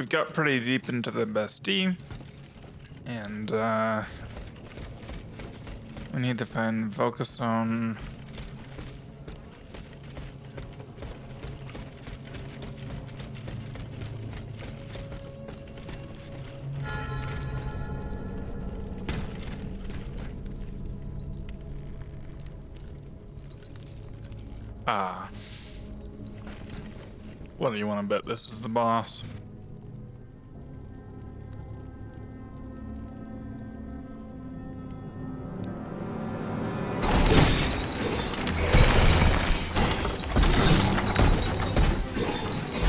we've got pretty deep into the bestie, and we need to find Volcastone. Ah. What do you want to bet this is the boss?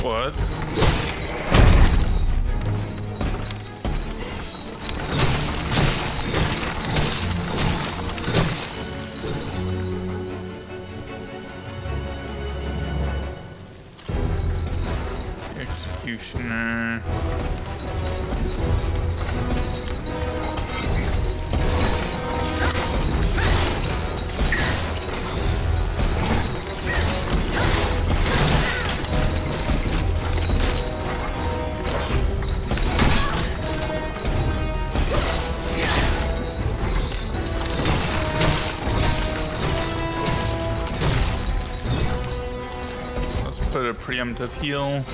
What? Executioner. Let's put a preemptive heal.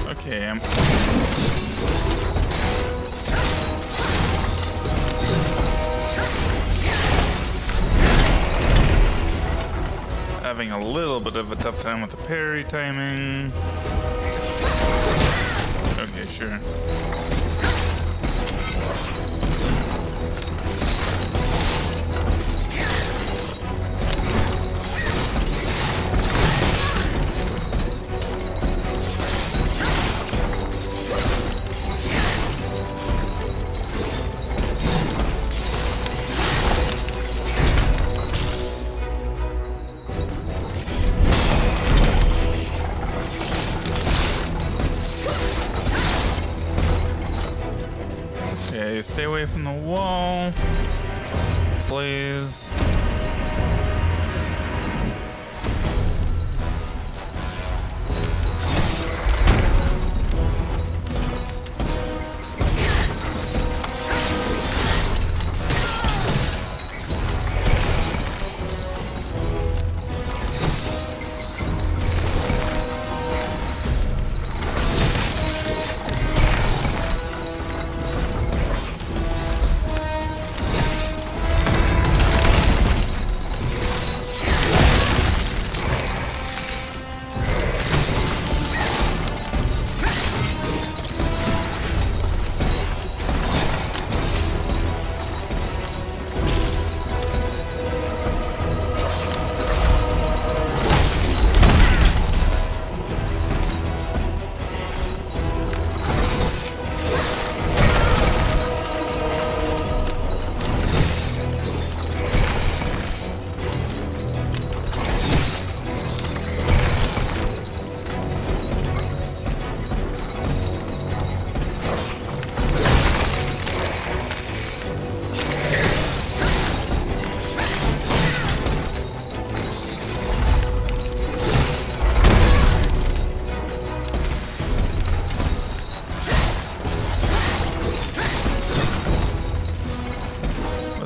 Okay, I'm having a little bit of a tough time with the parry timing. Okay, sure. Okay, stay away from the wall, please.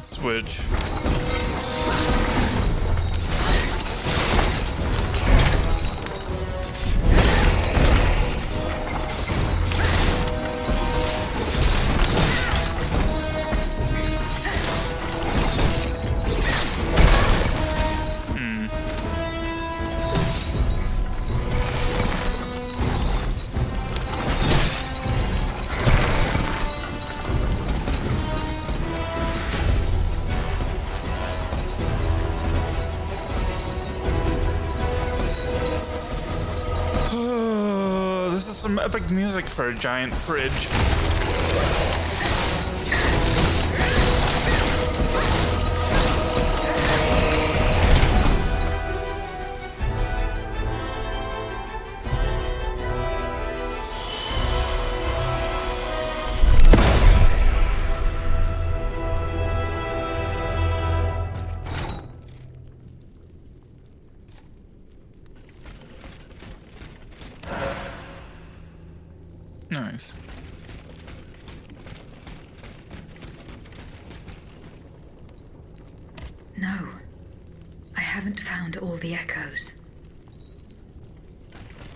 Switch. Some epic music for a giant fridge. Nice. No. I haven't found all the echoes.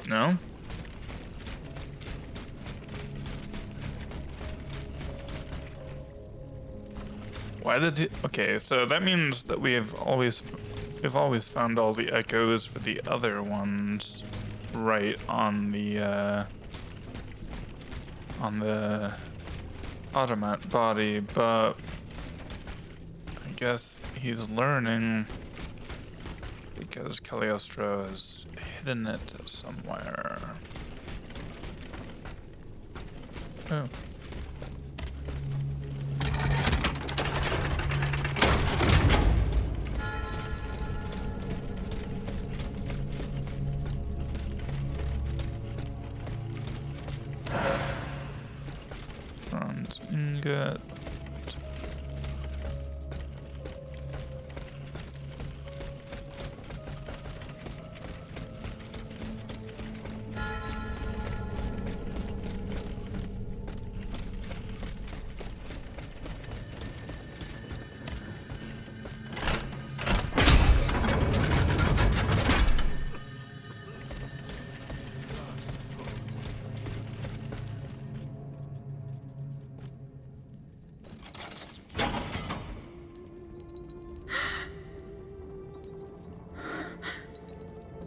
No? Why did he... Okay, so that means that we've always found all the echoes for the other ones right on the automat body, but I guess he's learning because Cagliostro has hidden it somewhere. Oh. Bronze ingot.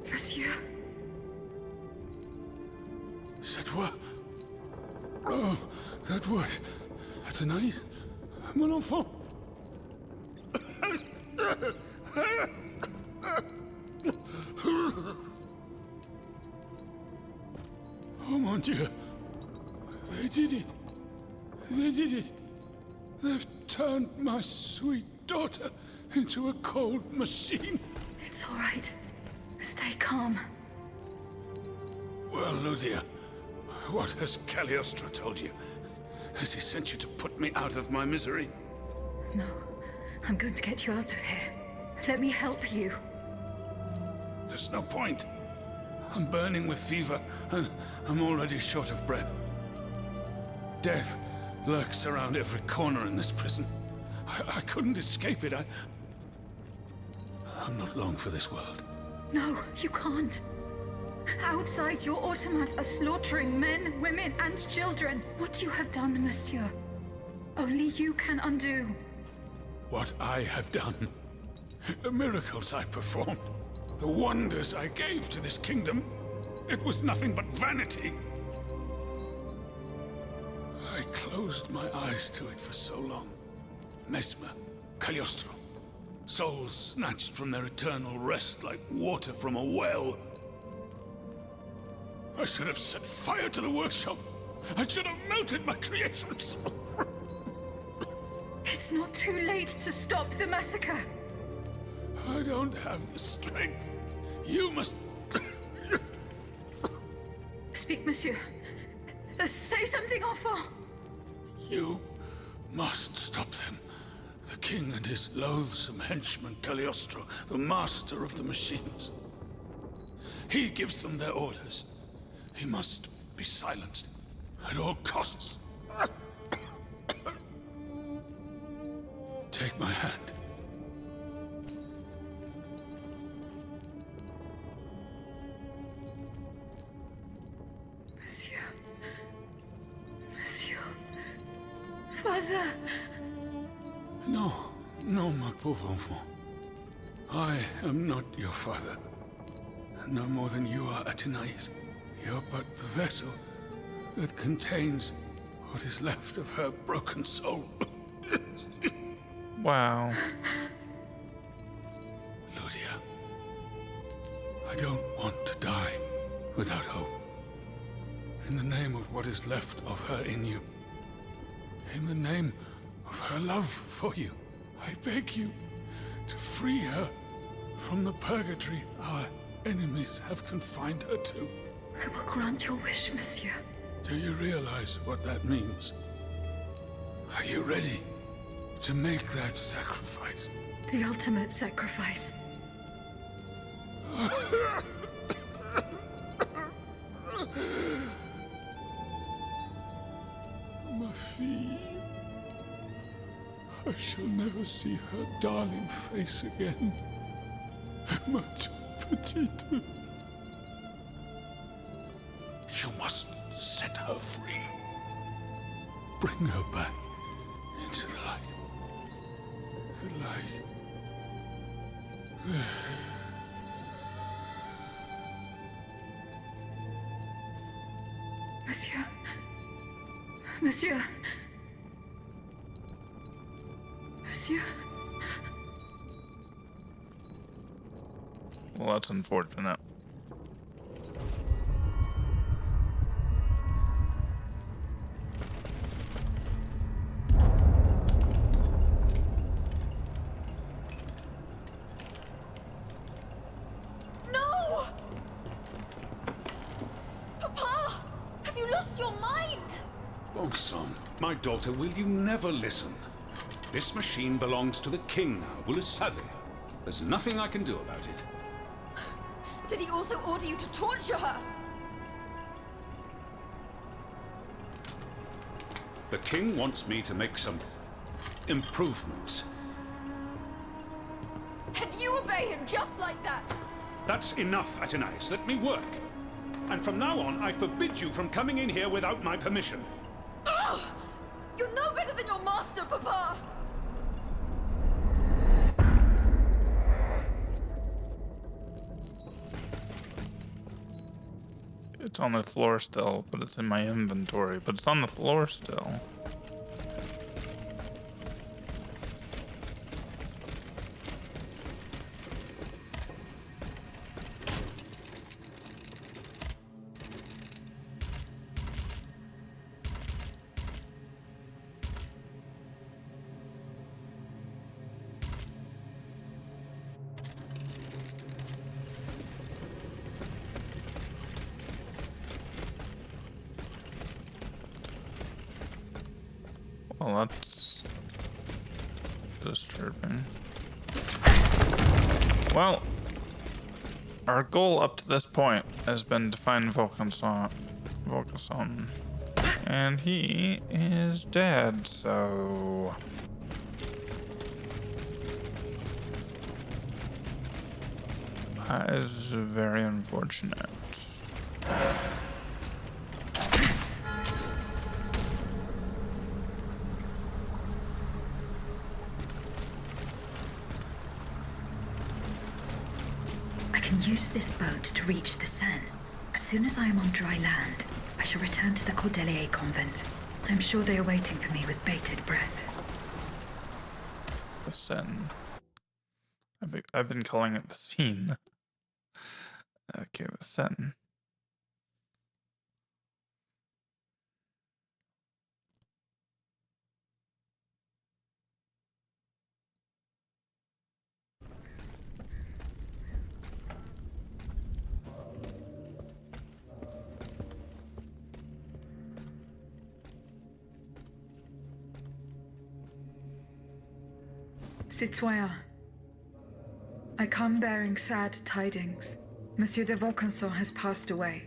Monsieur. Cette voix. Oh, that voice. Athénaïs, mon enfant. Oh mon Dieu. They did it. They did it. They've turned my sweet daughter into a cold machine. It's all right. Stay calm. Well, Ludia, what has Cagliostro told you? Has he sent you to put me out of my misery? No. I'm going to get you out of here. Let me help you. There's no point. I'm burning with fever, and I'm already short of breath. Death lurks around every corner in this prison. I couldn't escape it. I'm not long for this world. No, you can't. Outside, your automats are slaughtering men, women, and children. What you have done, monsieur, only you can undo. What I have done, the miracles I performed, the wonders I gave to this kingdom, it was nothing but vanity. I closed my eyes to it for so long. Mesmer, Cagliostro, souls snatched from their eternal rest like water from a well. I should have set fire to the workshop. I should have melted my creations. It's not too late to stop the massacre. I don't have the strength. You must... Speak, monsieur. Say something, enfant. You must stop them. The king and his loathsome henchman, Cagliostro, the master of the machines. He gives them their orders. He must be silenced at all costs. Take my hand. Monsieur. Monsieur. Father. No, no, my pauvre enfant. I am not your father. No more than you are, Athénaïs. You're but the vessel that contains what is left of her broken soul. Wow. Ludia, I don't want to die without hope. In the name of what is left of her in you, in the name of her love for you, I beg you to free her from the purgatory our enemies have confined her to. I will grant your wish, monsieur. Do you realize what that means? Are you ready to make that sacrifice? The ultimate sacrifice. shall never see her darling face again. Ma petite. You must set her free. Bring her back into the light. The light. Monsieur. Monsieur. Monsieur. Well, that's unfortunate. No! Papa! Have you lost your mind? Bon sang, my daughter, will you never listen? This machine belongs to the king now, vous le savez. There's nothing I can do about it. Did he also order you to torture her? The king wants me to make some improvements. And you obey him just like that? That's enough, Athenais. Let me work. And from now on, I forbid you from coming in here without my permission. Ugh! You're no better than your master, Papa! It's on the floor still, but it's in my inventory. But it's on the floor still. Well, that's disturbing. Well, our goal up to this point has been to find Volkanson, and he is dead, so... That is very unfortunate. Use this boat to reach the Seine. As soon as I am on dry land, I shall return to the Cordelier convent. I'm sure they are waiting for me with bated breath. The Seine. I've been calling it the scene. Okay, the Seine. Citoyen, I come bearing sad tidings. Monsieur de Vaucanson has passed away.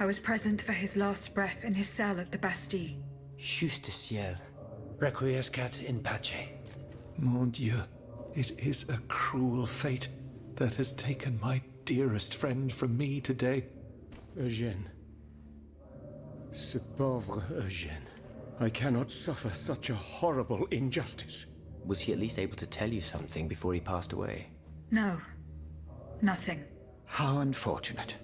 I was present for his last breath in his cell at the Bastille. Juste ciel. Requiescat in pace. Mon Dieu, it is a cruel fate that has taken my dearest friend from me today. Eugène. Ce pauvre Eugène. I cannot suffer such a horrible injustice. Was he at least able to tell you something before he passed away? No. Nothing. How unfortunate.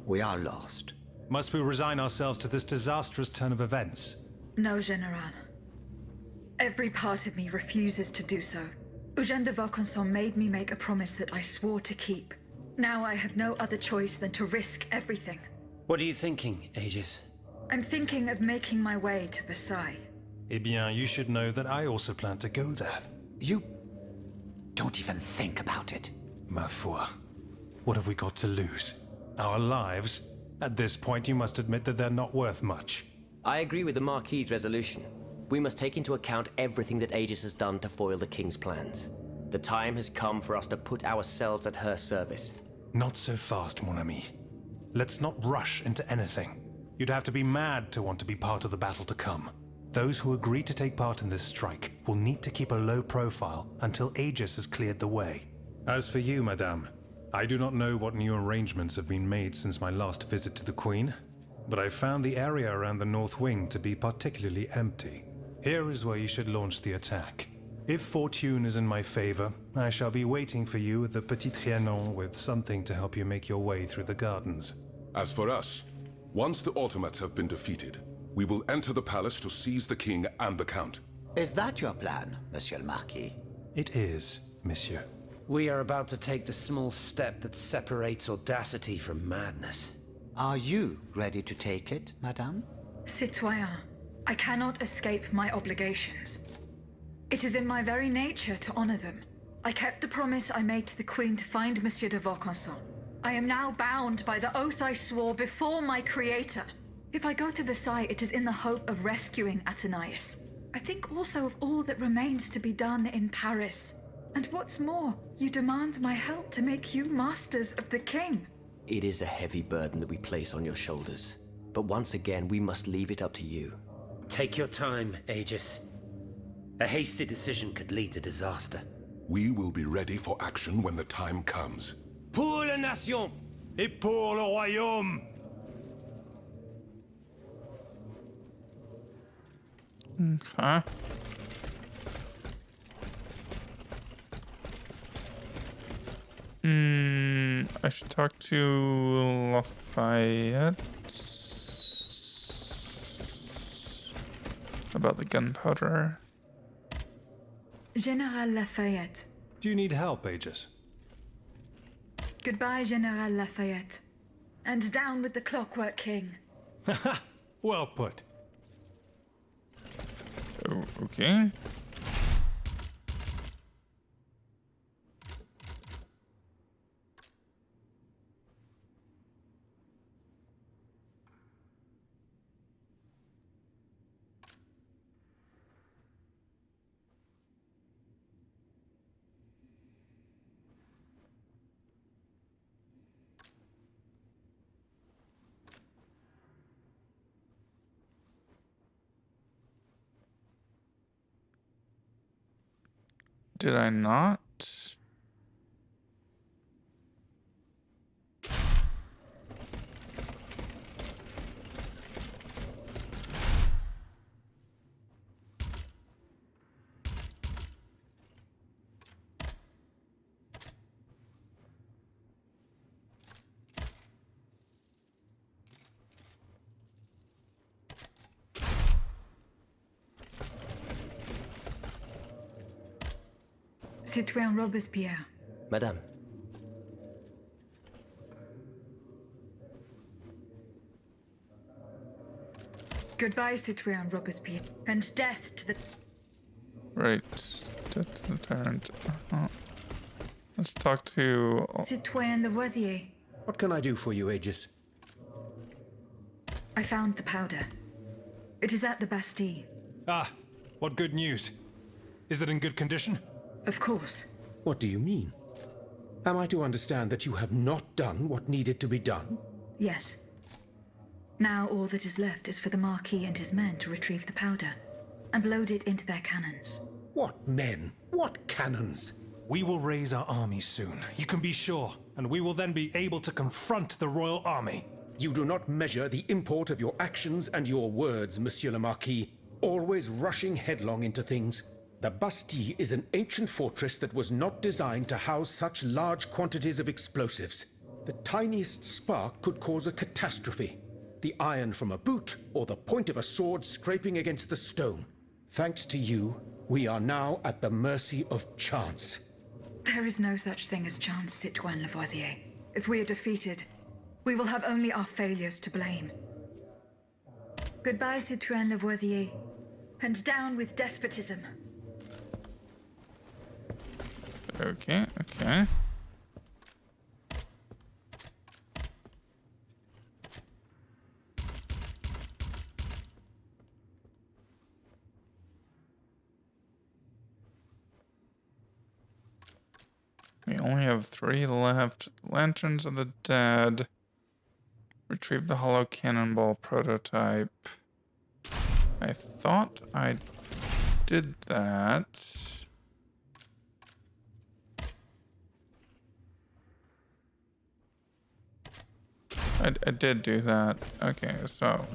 We are lost. Must we resign ourselves to this disastrous turn of events? No, General. Every part of me refuses to do so. Eugène de Vaucanson made me make a promise that I swore to keep. Now I have no other choice than to risk everything. What are you thinking, Aegis? I'm thinking of making my way to Versailles. Eh bien, you should know that I also plan to go there. You don't even think about it. Ma foi. What have we got to lose? Our lives? At this point, you must admit that they're not worth much. I agree with the Marquis's resolution. We must take into account everything that Aegis has done to foil the King's plans. The time has come for us to put ourselves at her service. Not so fast, mon ami. Let's not rush into anything. You'd have to be mad to want to be part of the battle to come. Those who agree to take part in this strike will need to keep a low profile until Aegis has cleared the way. As for you, Madame, I do not know what new arrangements have been made since my last visit to the Queen, but I found the area around the North Wing to be particularly empty. Here is where you should launch the attack. If fortune is in my favor, I shall be waiting for you at the Petit Trianon with something to help you make your way through the gardens. As for us, once the automats have been defeated, we will enter the palace to seize the king and the count. Is that your plan, Monsieur le Marquis? It is, monsieur. We are about to take the small step that separates audacity from madness. Are you ready to take it, Madame? Citoyen, I cannot escape my obligations. It is in my very nature to honor them. I kept the promise I made to the Queen to find Monsieur de Vaucanson. I am now bound by the oath I swore before my creator. If I go to Versailles, it is in the hope of rescuing Athenais. I think also of all that remains to be done in Paris. And what's more, you demand my help to make you masters of the king. It is a heavy burden that we place on your shoulders. But once again, we must leave it up to you. Take your time, Aegis. A hasty decision could lead to disaster. We will be ready for action when the time comes. Pour la nation! Et pour le royaume! Okay. I should talk to Lafayette about the gunpowder. General Lafayette. Do you need help, Aegis? Goodbye, General Lafayette. And down with the Clockwork King. Well put. Oh, okay. Did I not? Citoyen Robespierre. Madame, Goodbye, Citoyen Robespierre. And death to the... Right. Death to the tyrant. Let's talk to... Citoyen Lavoisier. What can I do for you, Aegis? I found the powder. It is at the Bastille. Ah, what good news. Is it in good condition? Of course. What do you mean? Am I to understand that you have not done what needed to be done? Yes. Now all that is left is for the Marquis and his men to retrieve the powder and load it into their cannons. What men? What cannons? We will raise our army soon, you can be sure, and we will then be able to confront the royal army. You do not measure the import of your actions and your words, Monsieur le Marquis, always rushing headlong into things. The Bastille is an ancient fortress that was not designed to house such large quantities of explosives. The tiniest spark could cause a catastrophe. The iron from a boot or the point of a sword scraping against the stone. Thanks to you, we are now at the mercy of chance. There is no such thing as chance, Citoyen Lavoisier. If we are defeated, we will have only our failures to blame. Goodbye, Citoyen Lavoisier. And down with despotism. Okay, okay. We only have 3 left. Lanterns of the Dead. Retrieve the hollow cannonball prototype. I thought I did that. I did do that. Okay, so.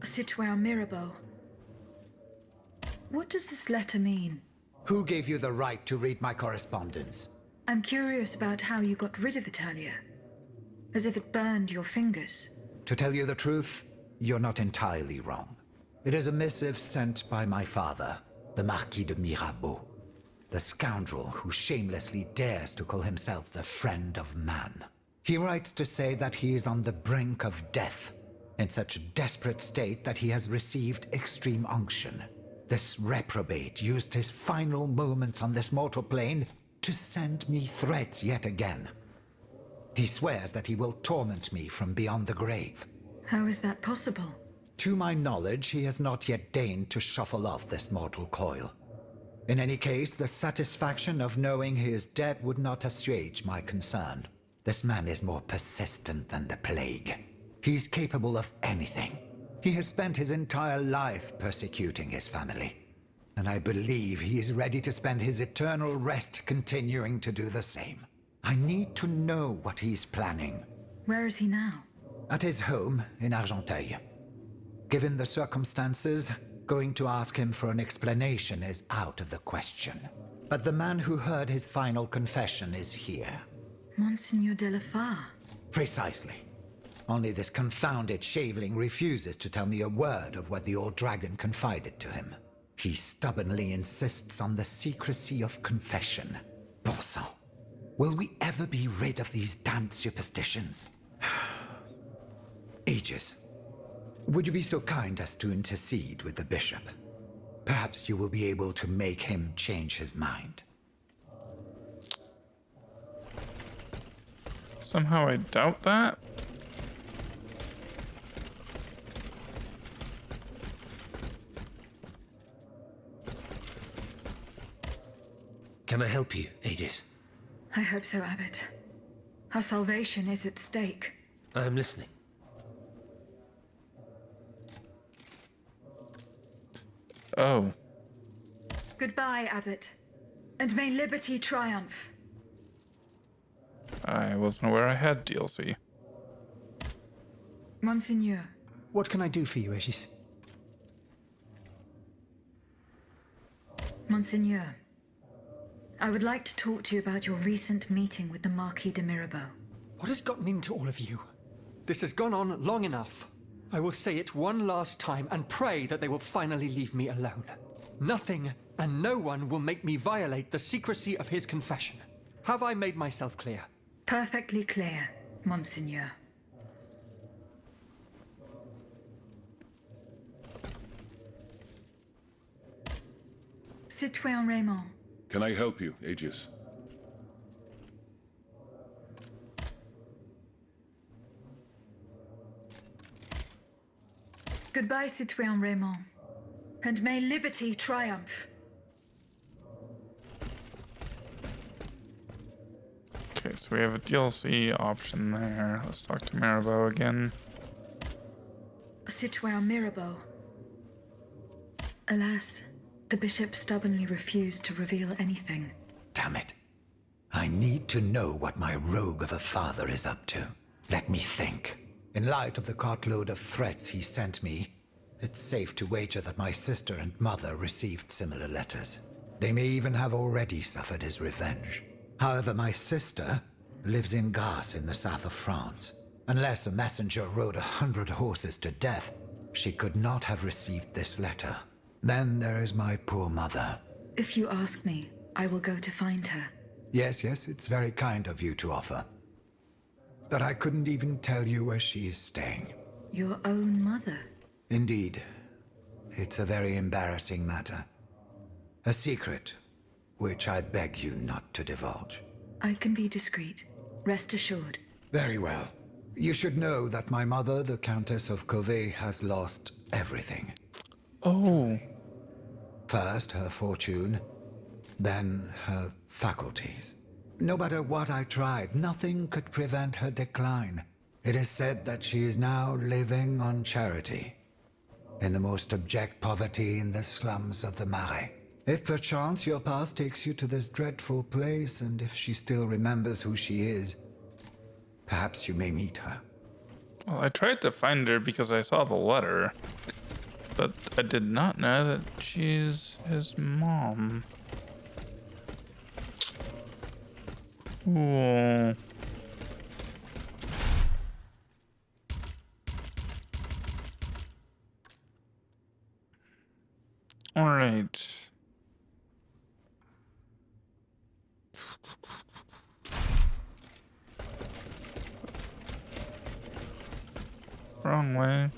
Citoyen Mirabeau. What does this letter mean? Who gave you the right to read my correspondence? I'm curious about how you got rid of Italia. As if it burned your fingers. To tell you the truth, you're not entirely wrong. It is a missive sent by my father, the Marquis de Mirabeau, the scoundrel who shamelessly dares to call himself the friend of man. He writes to say that he is on the brink of death, in such a desperate state that he has received extreme unction. This reprobate used his final moments on this mortal plane to send me threats yet again. He swears that he will torment me from beyond the grave. How is that possible? To my knowledge, he has not yet deigned to shuffle off this mortal coil. In any case, the satisfaction of knowing he is dead would not assuage my concern. This man is more persistent than the plague. He's capable of anything. He has spent his entire life persecuting his family. And I believe he is ready to spend his eternal rest continuing to do the same. I need to know what he's planning. Where is he now? At his home in Argenteuil. Given the circumstances, going to ask him for an explanation is out of the question. But the man who heard his final confession is here. Monseigneur de la Fare. Precisely. Only this confounded shaveling refuses to tell me a word of what the old dragon confided to him. He stubbornly insists on the secrecy of confession. Bon sang. Will we ever be rid of these damned superstitions? Aegis, would you be so kind as to intercede with the bishop? Perhaps you will be able to make him change his mind. Somehow I doubt that. Can I help you, Aegis? I hope so, Abbot. Our salvation is at stake. I am listening. Oh. Goodbye, Abbot. And may liberty triumph. I wasn't aware I had DLC. Monseigneur. What can I do for you, Aegis? Monseigneur. I would like to talk to you about your recent meeting with the Marquis de Mirabeau. What has gotten into all of you? This has gone on long enough. I will say it one last time and pray that they will finally leave me alone. Nothing and no one will make me violate the secrecy of his confession. Have I made myself clear? Perfectly clear, Monseigneur. Citoyen Raymond. Can I help you, Aegis? Goodbye, Citoyen Raymond. And may liberty triumph. Okay, so we have a DLC option there. Let's talk to Mirabeau again. Citoyen Mirabeau. Alas, the bishop stubbornly refused to reveal anything. Damn it. I need to know what my rogue of a father is up to. Let me think. In light of the cartload of threats he sent me, it's safe to wager that my sister and mother received similar letters. They may even have already suffered his revenge. However, my sister lives in Grasse in the south of France. Unless a messenger rode 100 horses to death, she could not have received this letter. Then there is my poor mother. If you ask me, I will go to find her. Yes, it's very kind of you to offer. But I couldn't even tell you where she is staying. Your own mother? Indeed. It's a very embarrassing matter. A secret, which I beg you not to divulge. I can be discreet. Rest assured. Very well. You should know that my mother, the Countess of Covey, has lost everything. Oh. First, her fortune, then her faculties. No matter what I tried, nothing could prevent her decline. It is said that she is now living on charity, in the most abject poverty in the slums of the Marais. If perchance your past takes you to this dreadful place, and if she still remembers who she is, perhaps you may meet her. Well, I tried to find her because I saw the letter, but I did not know that she's his mom. Ooh. All right. Wrong way.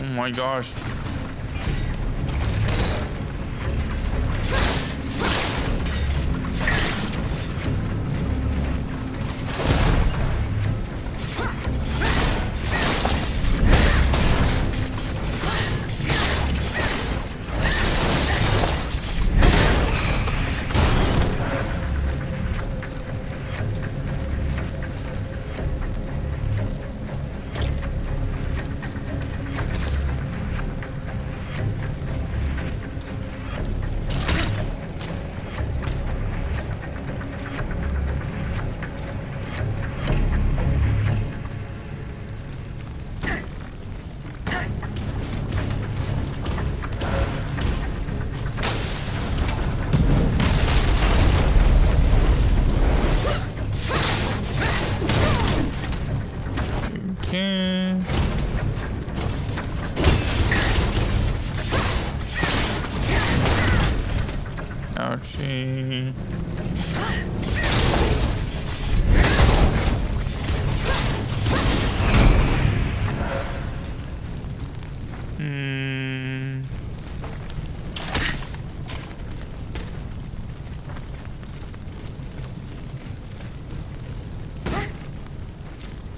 Oh my gosh. Okay. Ouchie.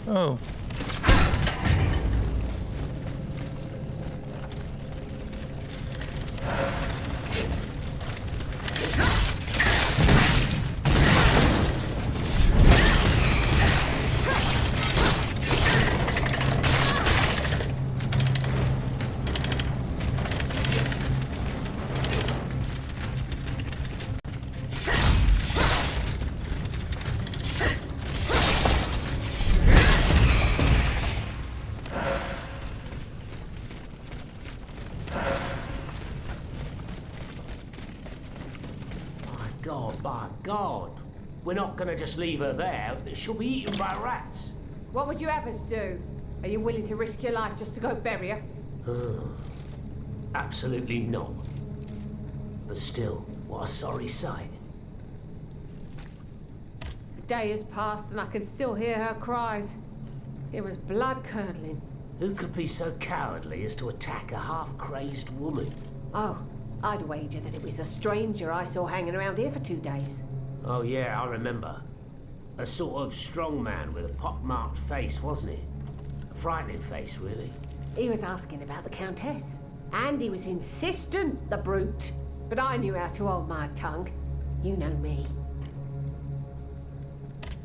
Oh. By God. We're not gonna just leave her there. She'll be eaten by rats. What would you have us do? Are you willing to risk your life just to go bury her? Absolutely not. But still, what a sorry sight. A day has passed and I can still hear her cries. It was blood-curdling. Who could be so cowardly as to attack a half-crazed woman? Oh, I'd wager that it was a stranger I saw hanging around here for 2 days. Oh yeah, I remember. A sort of strong man with a pock-marked face, wasn't he? A frightening face, really. He was asking about the Countess. And he was insistent, the brute. But I knew how to hold my tongue. You know me.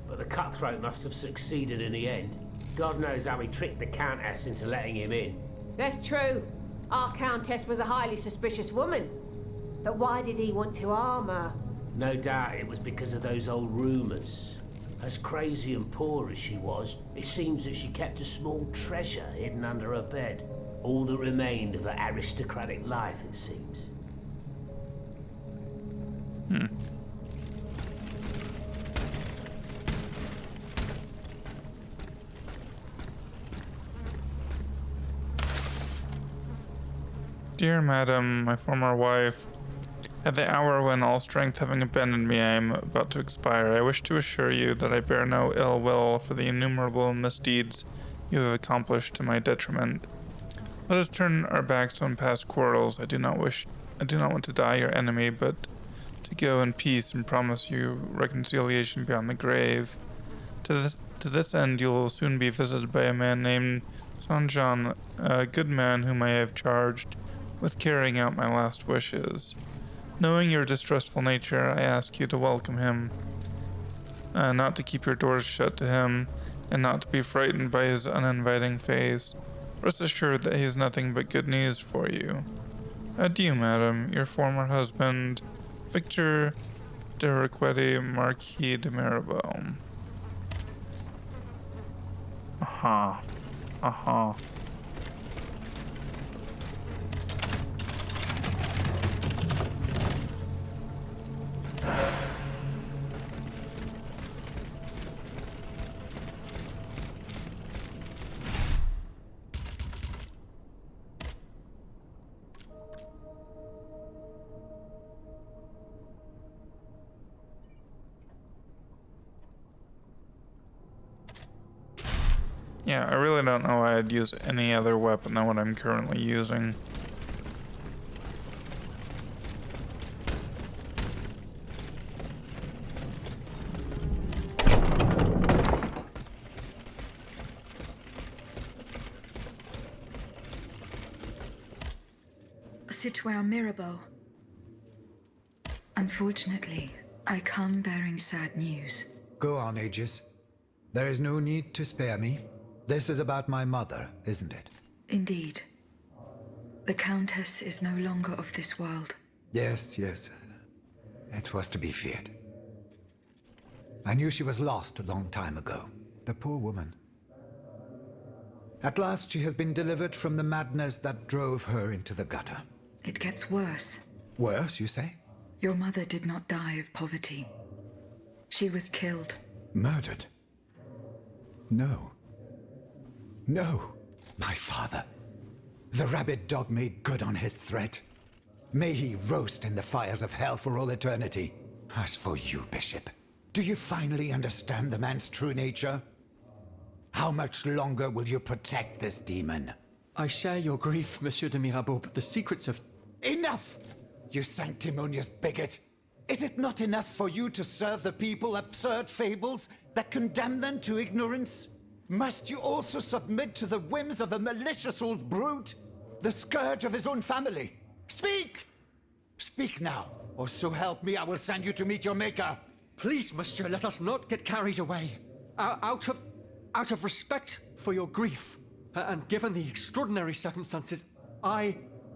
But the cutthroat must have succeeded in the end. God knows how he tricked the Countess into letting him in. That's true. Our Countess was a highly suspicious woman. But why did he want to harm her? No doubt it was because of those old rumours. As crazy and poor as she was, it seems that she kept a small treasure hidden under her bed. All that remained of her aristocratic life, it seems. Dear madam, my former wife, at the hour when all strength having abandoned me, I am about to expire. I wish to assure you that I bear no ill will for the innumerable misdeeds you have accomplished to my detriment. Let us turn our backs on past quarrels. I do not want to die your enemy, but to go in peace and promise you reconciliation beyond the grave. To this end, you will soon be visited by a man named Sanjan, a good man whom I have charged with carrying out my last wishes. Knowing your distrustful nature, I ask you to welcome him, not to keep your doors shut to him, and not to be frightened by his uninviting face. Rest assured that he has nothing but good news for you. Adieu, madam, your former husband, Victor de Requetti, Marquis de Mirabeau. Yeah, I really don't know why I'd use any other weapon than what I'm currently using. Citoyen Mirabeau. Unfortunately, I come bearing sad news. Go on, Aegis. There is no need to spare me. This is about my mother, isn't it? Indeed. The Countess is no longer of this world. Yes. It was to be feared. I knew she was lost a long time ago. The poor woman. At last she has been delivered from the madness that drove her into the gutter. It gets worse. Worse, you say? Your mother did not die of poverty. She was killed. Murdered? No. My father. The rabid dog made good on his threat. May he roast in the fires of hell for all eternity. As for you, Bishop, do you finally understand the man's true nature? How much longer will you protect this demon? I share your grief, Monsieur de Mirabeau, but the secrets of... Enough! You sanctimonious bigot! Is it not enough for you to serve the people absurd fables that condemn them to ignorance? Must you also submit to the whims of a malicious old brute? The scourge of his own family? Speak! Speak now, or so help me, I will send you to meet your maker. Please, monsieur, let us not get carried away. Out of respect for your grief, and given the extraordinary circumstances, I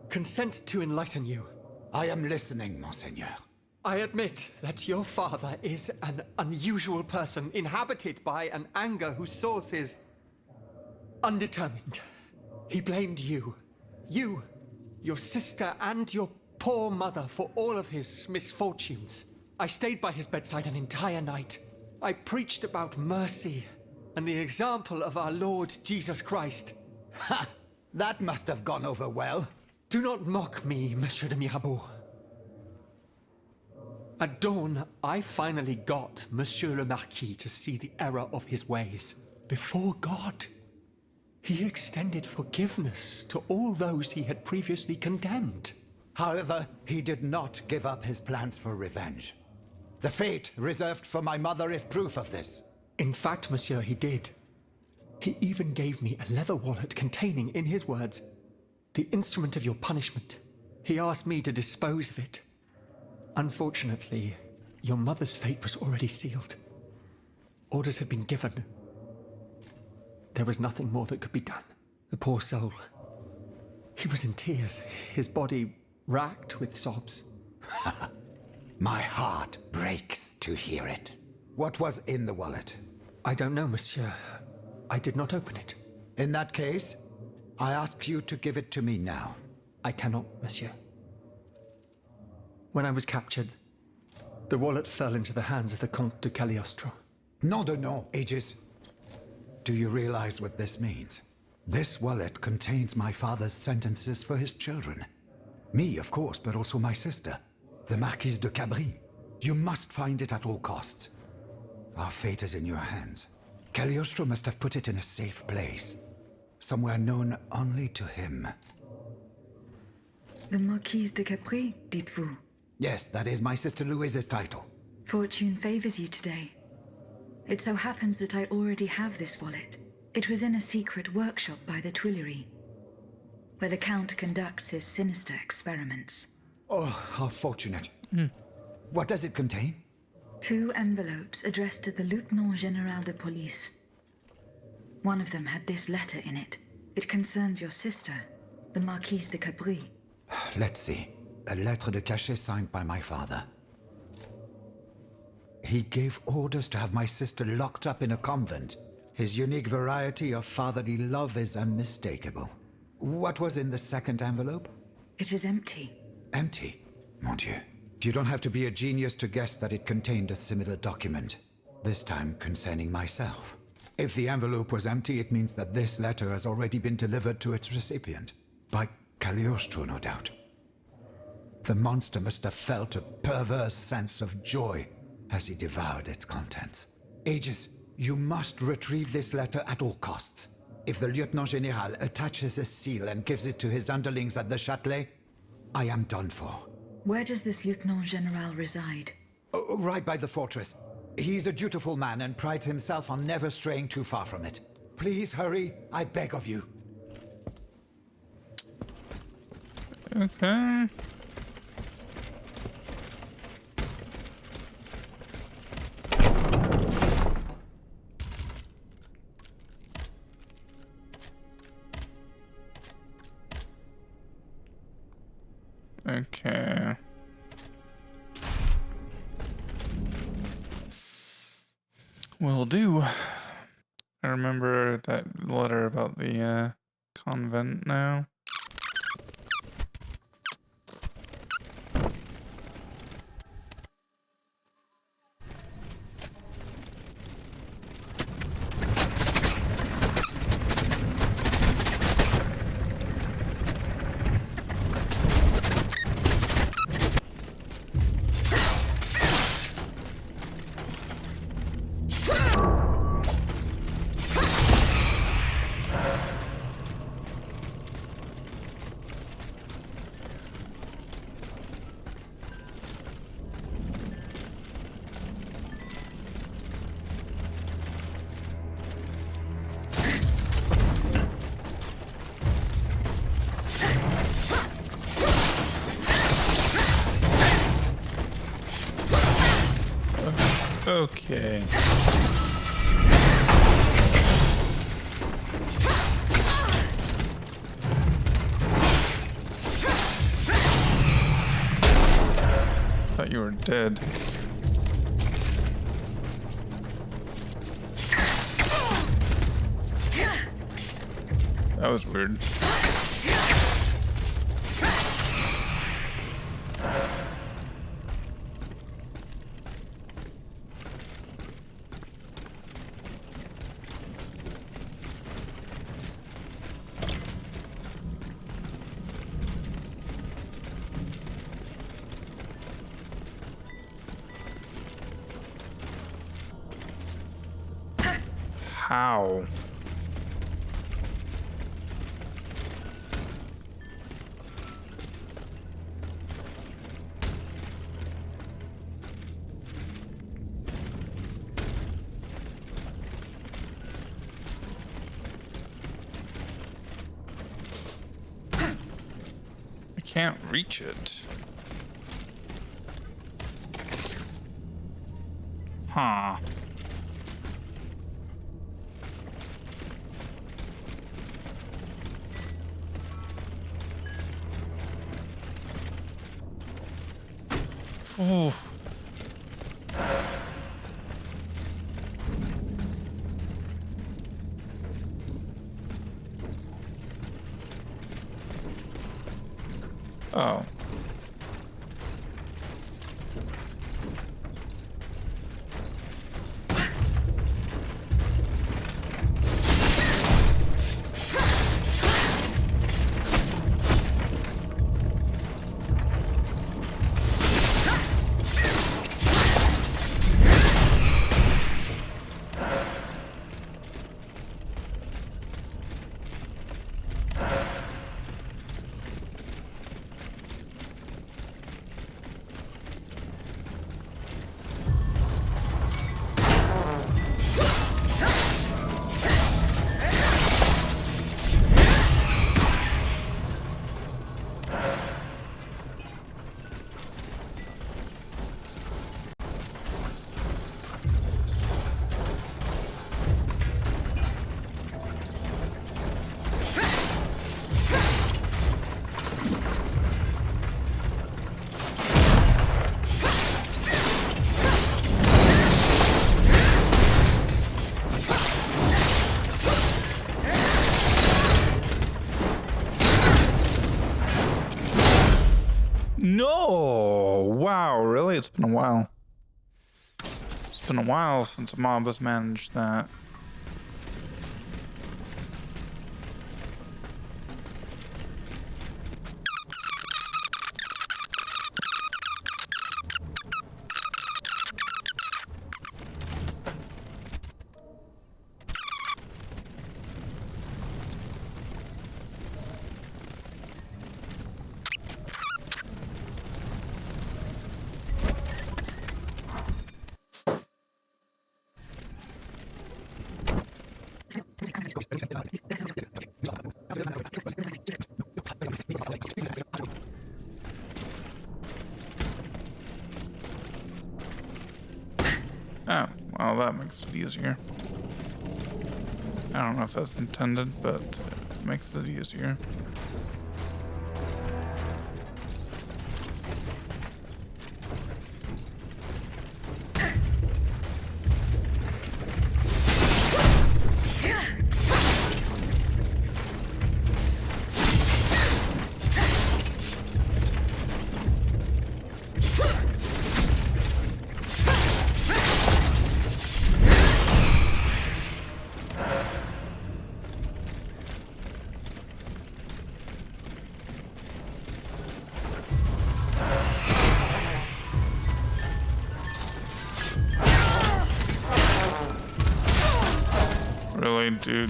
consent to enlighten you. I am listening, Monseigneur. I admit that your father is an unusual person, inhabited by an anger whose source is undetermined. He blamed you, your sister, and your poor mother for all of his misfortunes. I stayed by his bedside an entire night. I preached about mercy and the example of our Lord Jesus Christ. Ha! That must have gone over well. Do not mock me, Monsieur de Mirabeau. At dawn, I finally got Monsieur le Marquis to see the error of his ways. Before God, he extended forgiveness to all those he had previously condemned. However, he did not give up his plans for revenge. The fate reserved for my mother is proof of this. In fact, monsieur, he did. He even gave me a leather wallet containing, in his words, the instrument of your punishment. He asked me to dispose of it. Unfortunately, your mother's fate was already sealed. Orders had been given. There was nothing more that could be done. The poor soul. He was in tears, his body racked with sobs. My heart breaks to hear it. What was in the wallet? I don't know, monsieur. I did not open it. In that case, I ask you to give it to me now. I cannot, monsieur. When I was captured, the wallet fell into the hands of the Comte de Cagliostro. No, Aegis. Do you realize what this means? This wallet contains my father's sentences for his children. Me, of course, but also my sister, the Marquise de Cabri. You must find it at all costs. Our fate is in your hands. Cagliostro must have put it in a safe place, somewhere known only to him. The Marquise de Capri, dites-vous? Yes, that is my sister Louise's title. Fortune favors you today. It so happens that I already have this wallet. It was in a secret workshop by the Tuileries, where the Count conducts his sinister experiments. Oh, how fortunate. What does it contain? 2 envelopes addressed to the Lieutenant General de Police. One of them had this letter in it. It concerns your sister, the Marquise de Capri. Let's see. A lettre de cachet signed by my father. He gave orders to have my sister locked up in a convent. His unique variety of fatherly love is unmistakable. What was in the second envelope? It is empty. Empty? Mon Dieu. You don't have to be a genius to guess that it contained a similar document, this time concerning myself. If the envelope was empty, it means that this letter has already been delivered to its recipient. By Cagliostro, no doubt. The monster must have felt a perverse sense of joy as he devoured its contents. Aegis, you must retrieve this letter at all costs. If the Lieutenant General attaches a seal and gives it to his underlings at the Châtelet, I am done for. Where does this Lieutenant General reside? Right by the fortress. He's a dutiful man and prides himself on never straying too far from it. Please hurry, I beg of you. Okay. Okay. Will do. I remember that letter about the convent now. Okay. Thought you were dead. That was weird. How? can't reach it. Huh. Ooh. Oh. No! Wow, really? It's been a while. It's been a while since a mob has managed that. Oh, well, that makes it easier. I don't know if that's intended, but it makes it easier. Really, dude?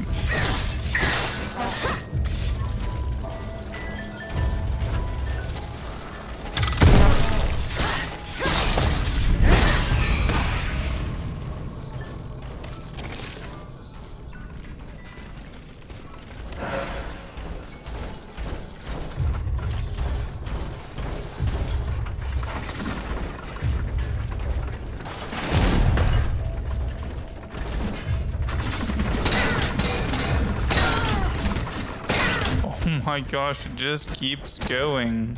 Oh my gosh, it just keeps going.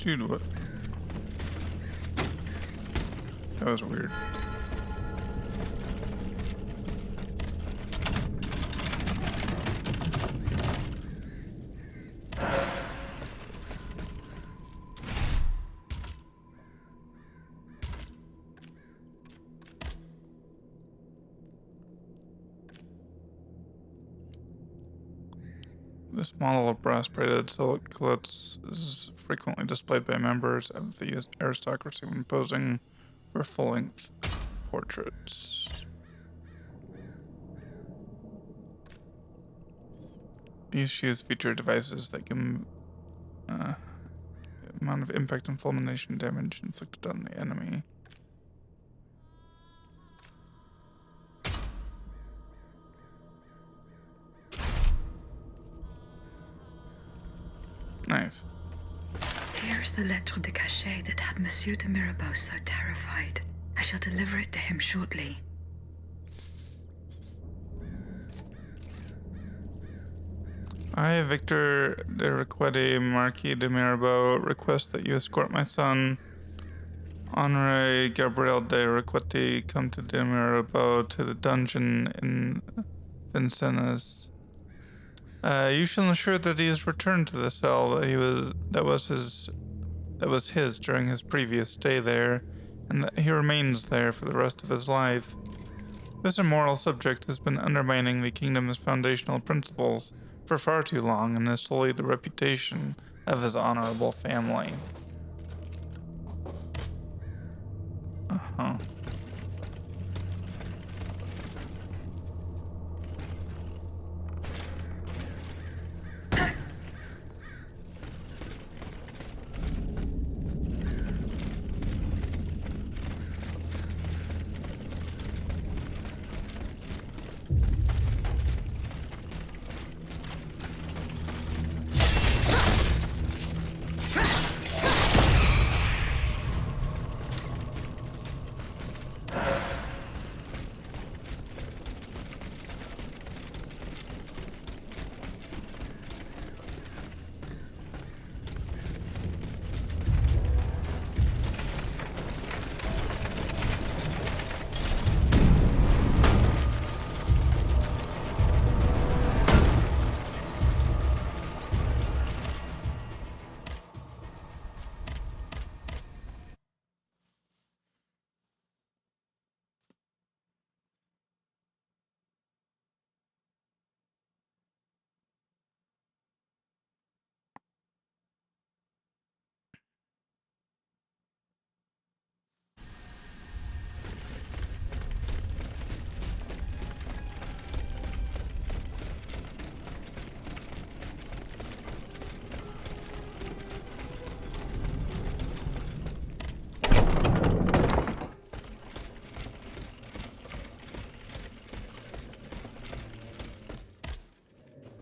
Dude, what? That was weird. This model of brass-braided silicates is frequently displayed by members of the aristocracy when posing for full-length portraits. These shoes feature devices that can amount of impact and fulmination damage inflicted on the enemy. Nice. Here is the lettre de cachet that had Monsieur de Mirabeau so terrified. I shall deliver it to him shortly. I, Victor de Requete, Marquis de Mirabeau, request that you escort my son, Henri Gabriel de Requete, come to de Mirabeau to the dungeon in Vincennes. You shall ensure that he is returned to the cell that was his during his previous stay there, and that he remains there for the rest of his life. This immoral subject has been undermining the kingdom's foundational principles for far too long and has sullied the reputation of his honorable family. Uh-huh.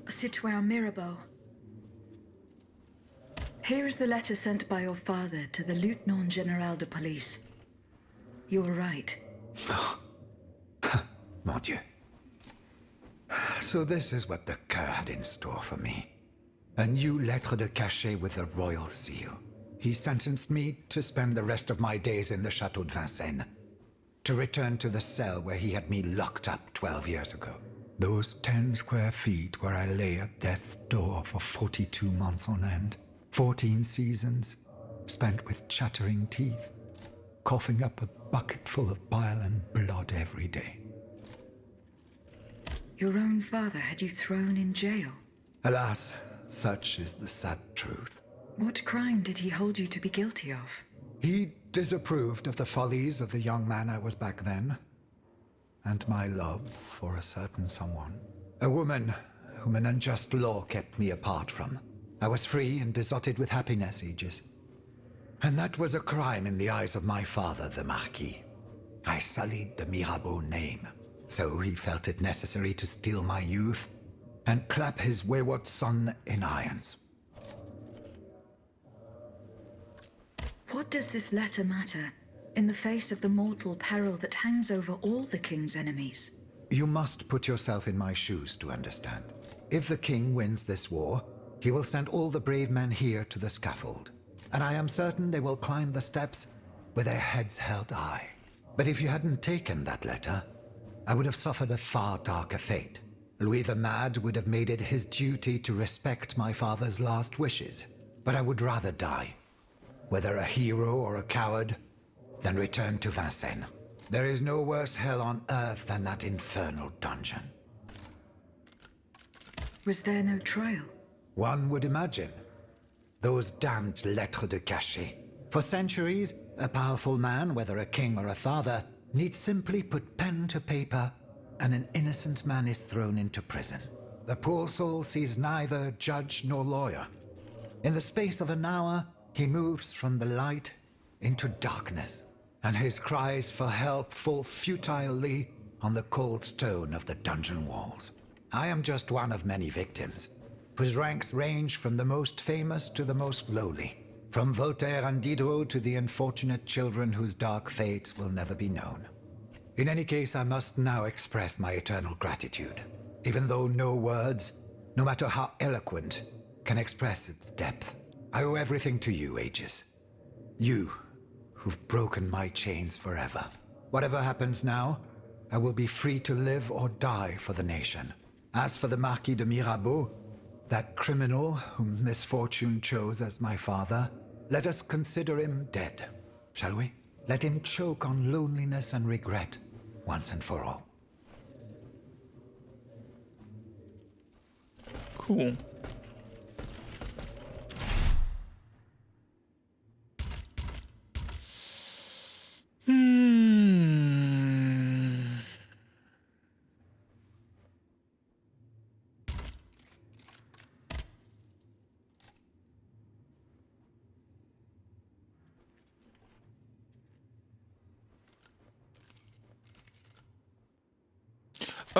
Citoyen Mirabeau. Here is the letter sent by your father to the Lieutenant General de Police. You were right. Mon Dieu. So this is what the Coeur had in store for me. A new lettre de cachet with a royal seal. He sentenced me to spend the rest of my days in the Chateau de Vincennes. To return to the cell where he had me locked up 12 years ago. Those 10 square feet where I lay at death's door for 42 months on end. 14 seasons, spent with chattering teeth, coughing up a bucket full of bile and blood every day. Your own father had you thrown in jail. Alas, such is the sad truth. What crime did he hold you to be guilty of? He disapproved of the follies of the young man I was back then, and my love for a certain someone. A woman whom an unjust law kept me apart from. I was free and besotted with happiness, Aegis. And that was a crime in the eyes of my father, the Marquis. I sullied the Mirabeau name, so he felt it necessary to steal my youth and clap his wayward son in irons. What does this letter matter, in the face of the mortal peril that hangs over all the king's enemies? You must put yourself in my shoes to understand. If the king wins this war, he will send all the brave men here to the scaffold. and I am certain they will climb the steps with their heads held high. But if you hadn't taken that letter, I would have suffered a far darker fate. Louis the Mad would have made it his duty to respect my father's last wishes. But I would rather die, whether a hero or a coward, than return to Vincennes. There is no worse hell on earth than that infernal dungeon. Was there no trial? One would imagine. Those damned lettres de cachet. For centuries, a powerful man, whether a king or a father, needs simply put pen to paper, and an innocent man is thrown into prison. The poor soul sees neither judge nor lawyer. In the space of an hour, he moves from the light into darkness, and his cries for help fall futilely on the cold stone of the dungeon walls. I am just one of many victims, whose ranks range from the most famous to the most lowly, from Voltaire and Diderot to the unfortunate children whose dark fates will never be known. In any case, I must now express my eternal gratitude, even though no words, no matter how eloquent, can express its depth. I owe everything to you, Aegis. You, who've broken my chains forever. Whatever happens now, I will be free to live or die for the nation. As for the Marquis de Mirabeau, that criminal whom misfortune chose as my father, let us consider him dead, shall we? Let him choke on loneliness and regret, once and for all. Cool.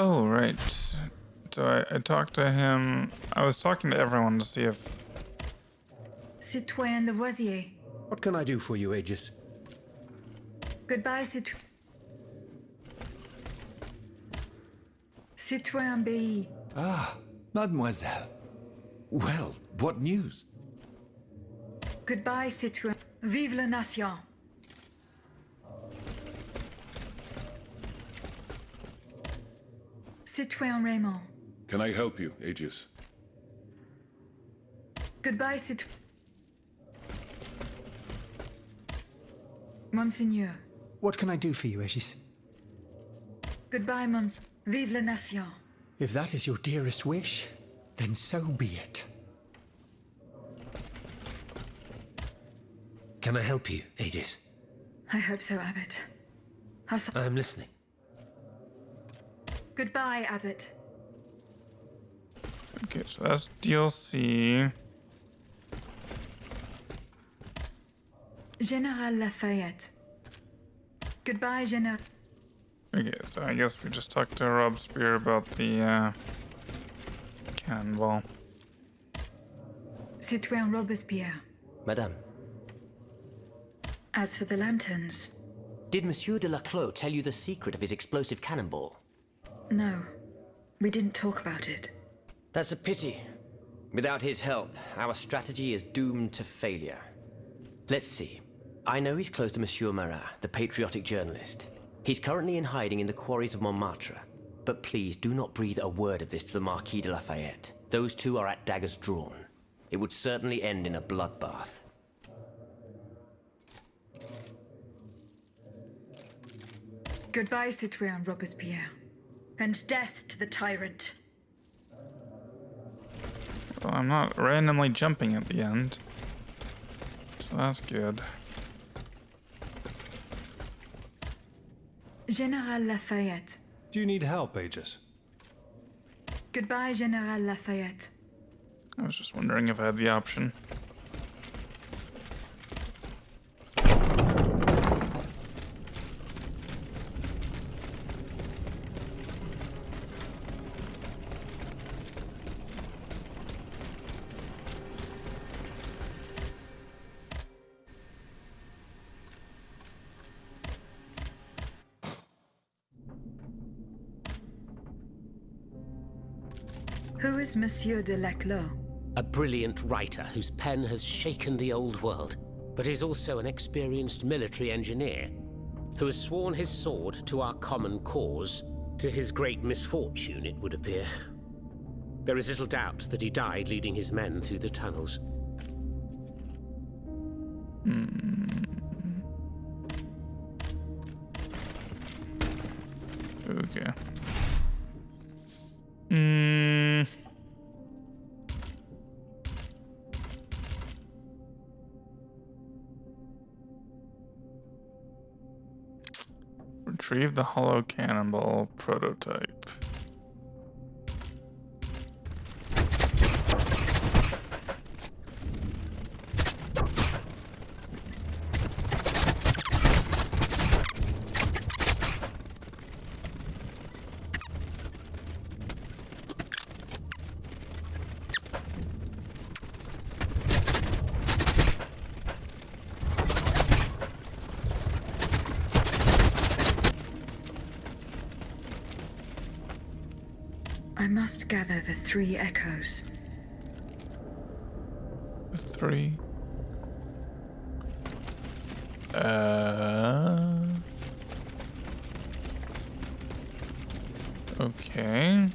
Oh, right. So I talked to him. I was talking to everyone to see if... Citoyen Lavoisier. What can I do for you, Aegis? Goodbye, Citoyen Bay. Ah, mademoiselle. Well, what news? Goodbye, Citoyen. Vive la Nation. Citoyen Raymond. Can I help you, Aegis? Goodbye, Citoyen. Monseigneur. What can I do for you, Aegis? Goodbye, Mons. Vive la Nation. If that is your dearest wish, then so be it. Can I help you, Aegis? I hope so, Abbot. I'm listening. Goodbye, Abbot. Okay, so that's DLC. General Lafayette. Goodbye, General. Okay, so I guess we just talked to Robespierre about the cannonball. Citoyen Robespierre. Madame. As for the lanterns... Did Monsieur de Laclos tell you the secret of his explosive cannonball? No. We didn't talk about it. That's a pity. Without his help, our strategy is doomed to failure. Let's see. I know he's close to Monsieur Marat, the patriotic journalist. He's currently in hiding in the quarries of Montmartre. But please do not breathe a word of this to the Marquis de Lafayette. Those two are at daggers drawn. It would certainly end in a bloodbath. Goodbye, Citoyen Robespierre. And death to the tyrant. Well, I'm not randomly jumping at the end. So that's good. General Lafayette. Do you need help, Aegis? Goodbye, General Lafayette. I was just wondering if I had the option. Who is Monsieur de Laclos? A brilliant writer whose pen has shaken the old world, but is also an experienced military engineer who has sworn his sword to our common cause, to his great misfortune, it would appear. There is little doubt that he died leading his men through the tunnels. Okay. Retrieve the hollow cannonball prototype. I must gather the 3 echoes. The 3. Okay.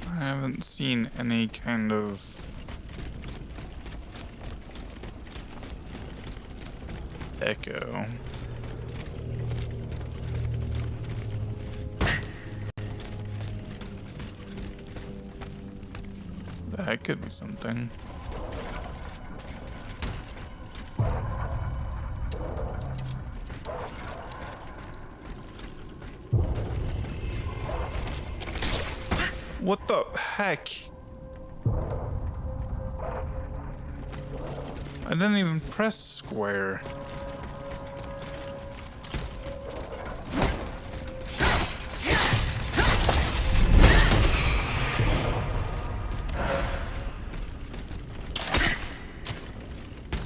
I haven't seen any kind of echo. That could be something. What the heck? I didn't even press square.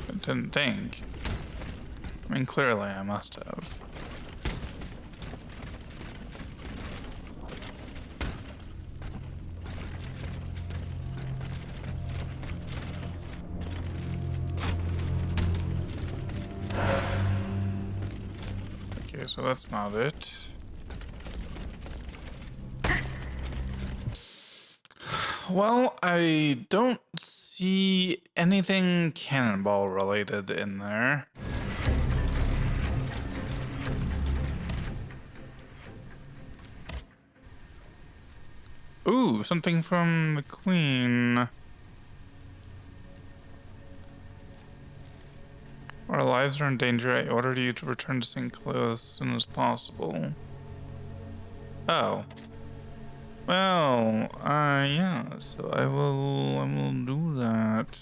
I didn't think. I mean, clearly I must have. Okay, so that's not it. Well, I don't see anything cannonball related in there. Ooh, something from the Queen. Our lives are in danger. I ordered you to return to St. Cloud as soon as possible. Oh. Well, yeah, so I will do that.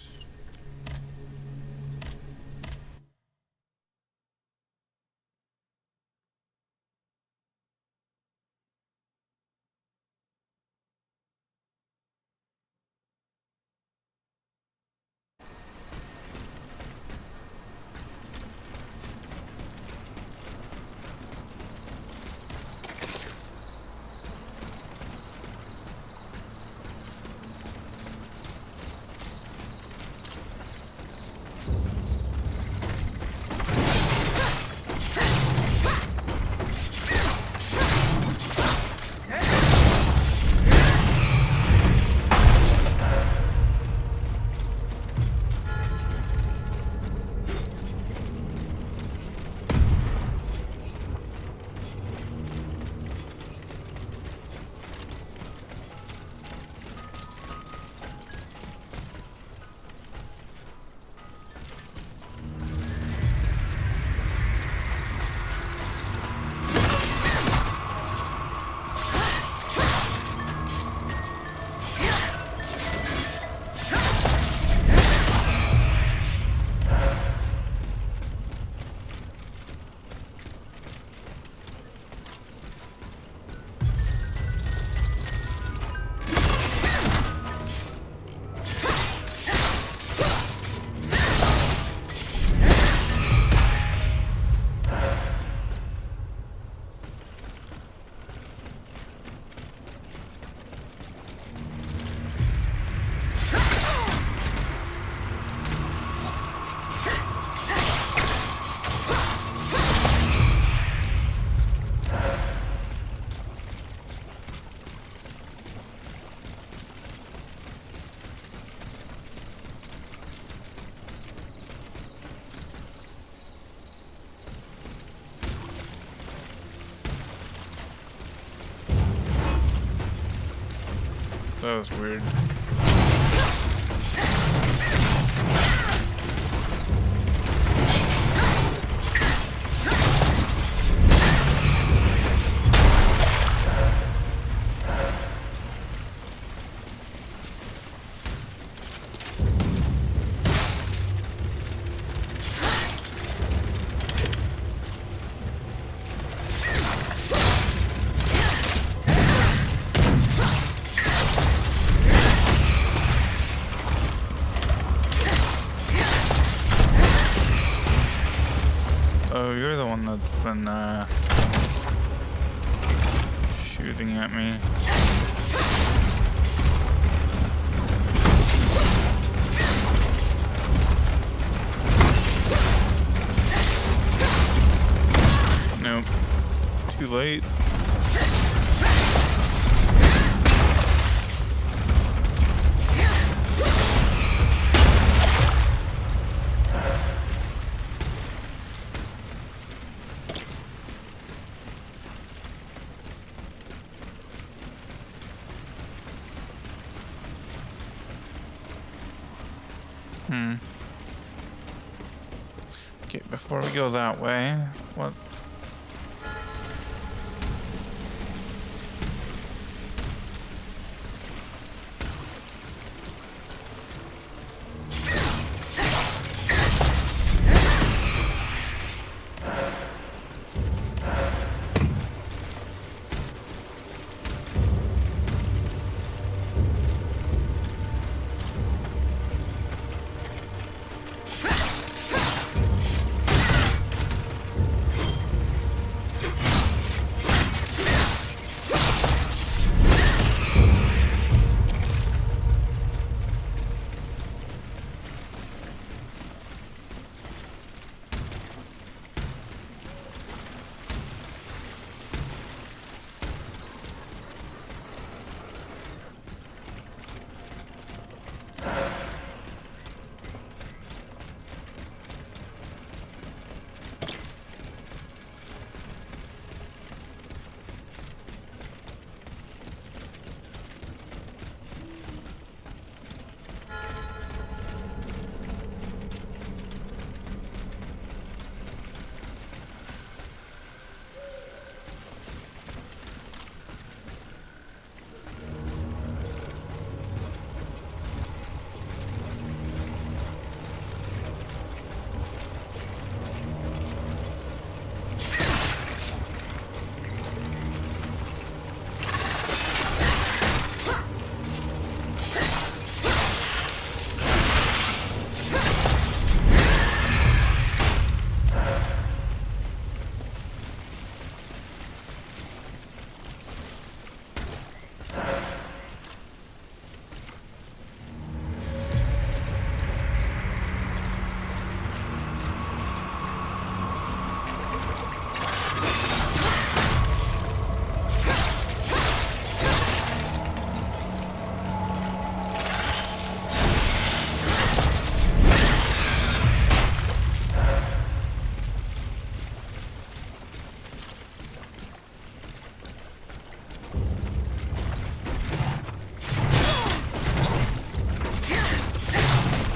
That was weird. Oh, you're the one that's been shooting at me. Nope. Too late. Okay, before we go that way, what?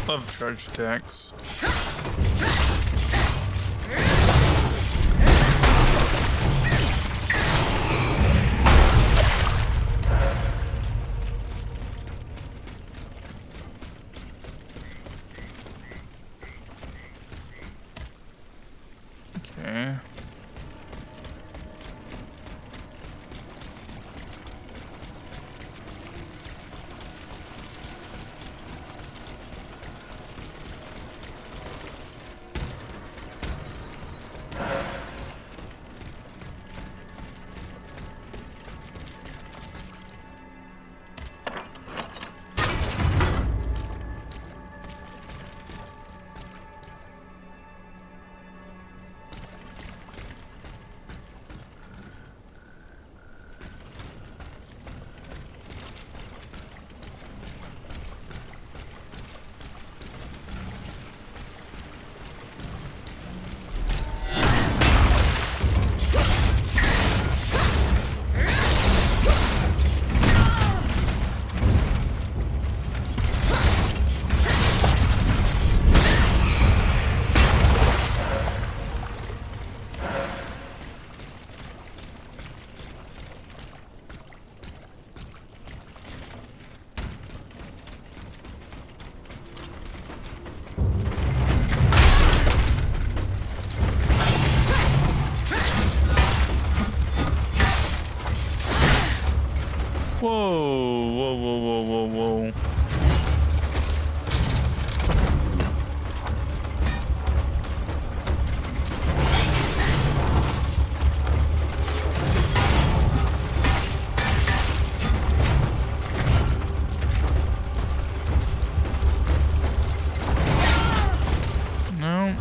Love charge attacks. Okay. whoa. No.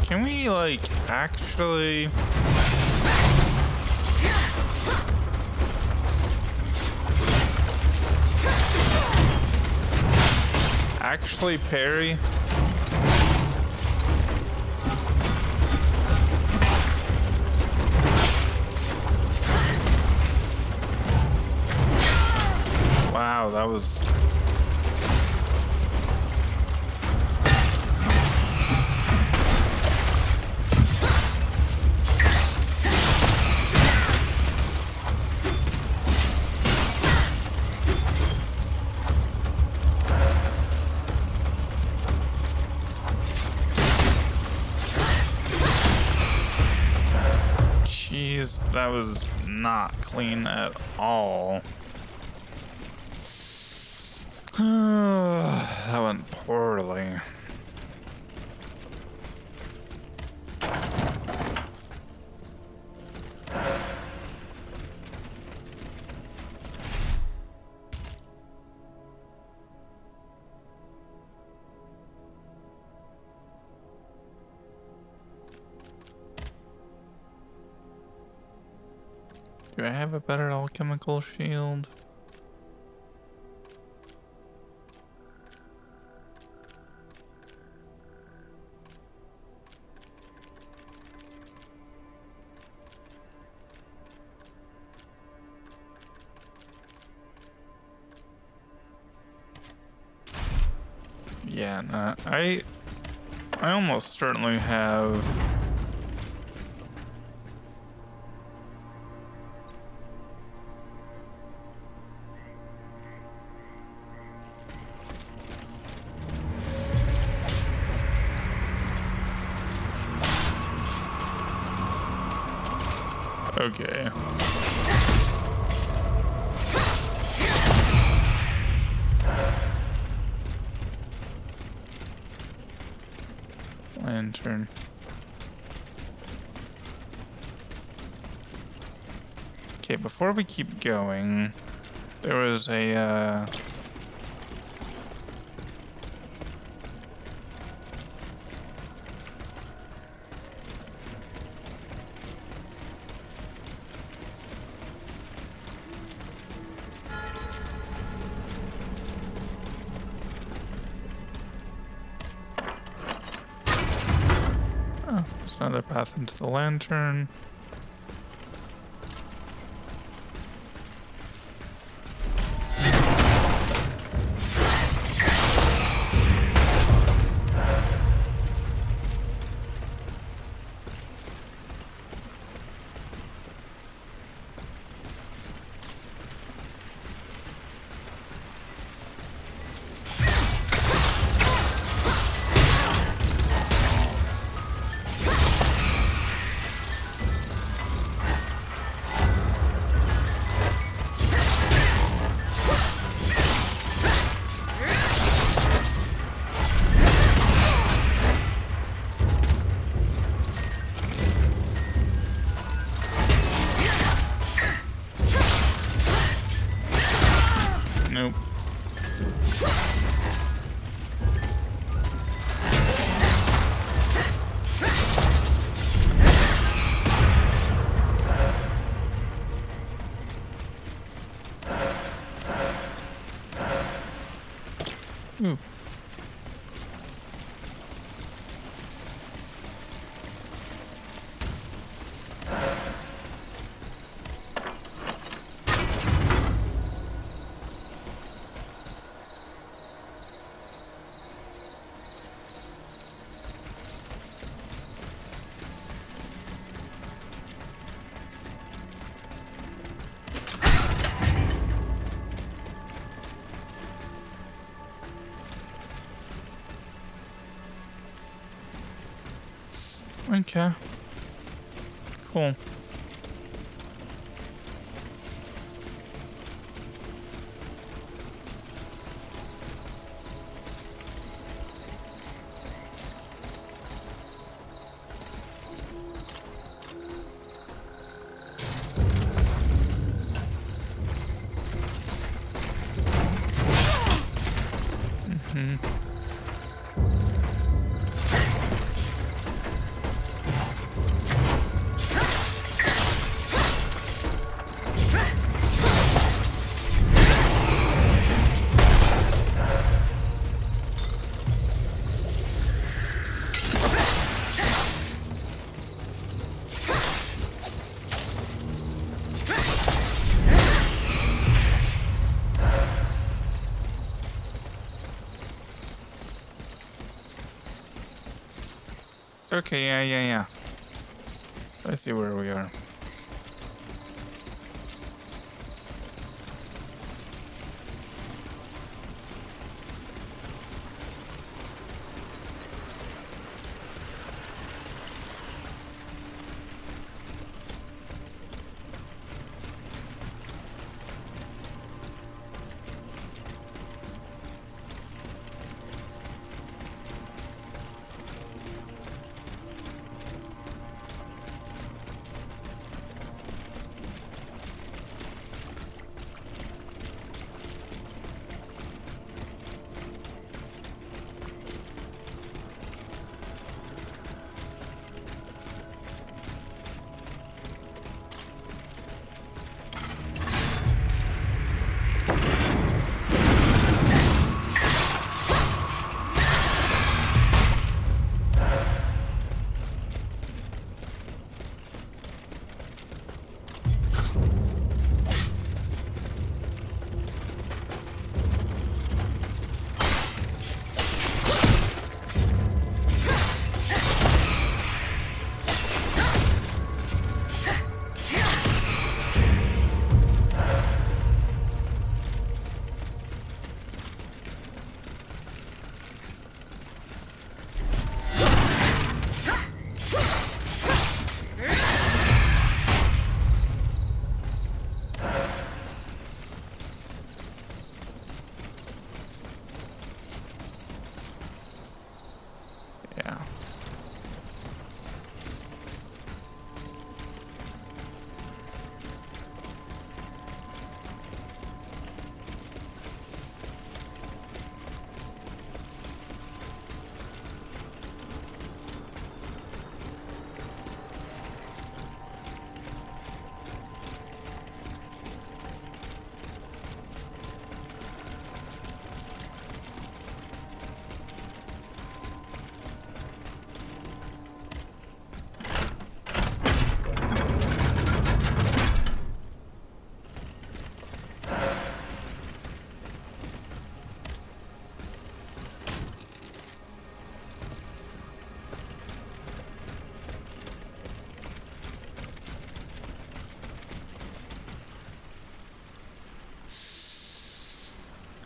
Can we, like, actually... actually parry? Wow, that was... Jeez, that was not clean at all. That went poorly. Do I have a better alchemical shield? Yeah, nah, I almost certainly have. Okay. Lantern. Okay, before we keep going, there was a oh, there's another path into the lantern. Nope. Ooh. Okay. Cool. Okay, yeah. I see where we are. Yeah.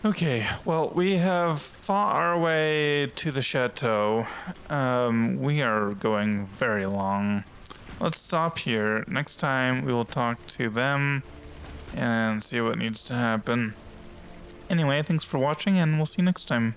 Okay, well, we have fought our way to the chateau. We are going very long. Let's stop here. Next time we will talk to them and see what needs to happen. Anyway, thanks for watching and we'll see you next time.